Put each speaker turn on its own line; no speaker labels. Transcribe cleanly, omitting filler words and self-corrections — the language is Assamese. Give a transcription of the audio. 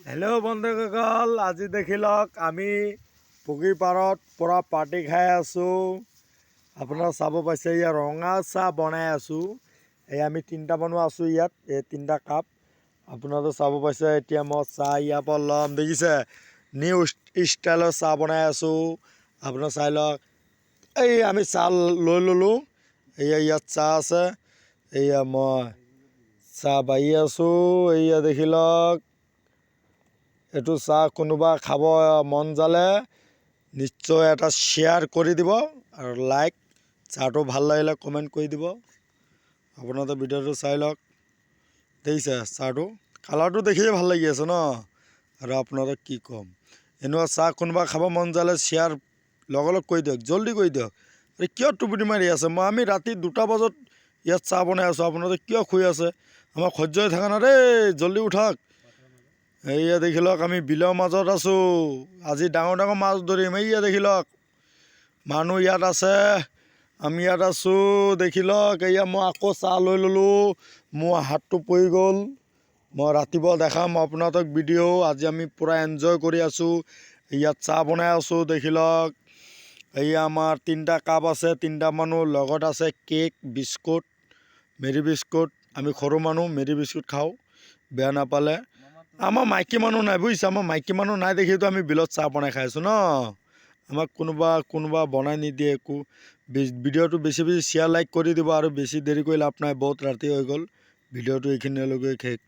হেল্ল' বন্ধুসকল, আজি দেখি লওক আমি পুখুৰী পাৰত পৰা পাৰ্টি খাই আছোঁ। আপোনাৰ চাব পাইছে ইয়াত ৰঙা চাহ বনাই আছোঁ। এই আমি তিনিটা মানুহ আছোঁ ইয়াত, এই তিনিটা কাপ আপোনালোকে চাব পাইছে। এতিয়া মই চাহ ইয়াৰ পৰা ল'ম, দেখিছে নিউ ষ্টাইলৰ চাহ বনাই আছোঁ। আপোনাৰ চাই লওক, এই আমি চাহ লৈ ল'লোঁ। এয়া ইয়াত চাহ আছে, এয়া মই চাহ বাঢ়ি আছোঁ। এয়া দেখি লওক, এইটো চাহ কোনোবা খাব মন যালে নিশ্চয় এটা শ্বেয়াৰ কৰি দিব আৰু লাইক, চাহটো ভাল লাগিলে কমেণ্ট কৰি দিব। আপোনালোকে ভিডিঅ'টো চাই লওক, দেখিছে চাহটো কালাৰটো দেখিয়ে ভাল লাগি আছে ন। আৰু আপোনালোকে কি ক'ম, এনেকুৱা চাহ কোনোবা খাব মন যালে শ্বেয়াৰ লগ কৰি দিয়ক, জল্দি কৰি দিয়ক। এই কিয় টোপনি মাৰি আছে? আমি ৰাতি 2টা বজাত ইয়াত চাহ বনাই আছোঁ, আপোনালোকে কিয় শুই আছে? আমাৰ সহ্যই থকা নাই দেই, জল্দি উঠক। এইয়া দেখি লওক, আমি বিলৰ মাজত আছোঁ। আজি ডাঙৰ ডাঙৰ মাছ ধৰিম। এইয়া দেখি লওক, মানুহ ইয়াত আছে, আমি ইয়াত আছোঁ। দেখি লওক, এয়া মই আকৌ চাহ লৈ ল'লোঁ, মোৰ হাতটো পৰি গ'ল। মই ৰাতিপুৱা দেখাম আপোনালোকক ভিডিঅ'। আজি আমি পূৰা এনজয় কৰি আছোঁ, ইয়াত চাহ বনাই আছোঁ। দেখি লওক, এয়া আমাৰ 3টা কাপ আছে, 3টা মানুহ লগত আছে। কেক, বিস্কুট, মেৰি বিস্কুট। আমি সৰু মানুহ মেৰি বিস্কুট খাওঁ, বেয়া নাপালে। আমাৰ মাইকী মানুহ নাই বুজিছে, আমাৰ মাইকী মানুহ নাই দেখিতো আমি বিলত চাহ বনাই খাই আছোঁ ন। আমাক কোনোবা বনাই নিদিয়ে একো। ভিডিঅ'টো বেছি শ্বেয়াৰ লাইক কৰি দিব, আৰু বেছি দেৰি কৰি লাভ নাই, বহুত ৰাতি হৈ গ'ল। ভিডিঅ'টো এইখিনিলৈকে শেষ।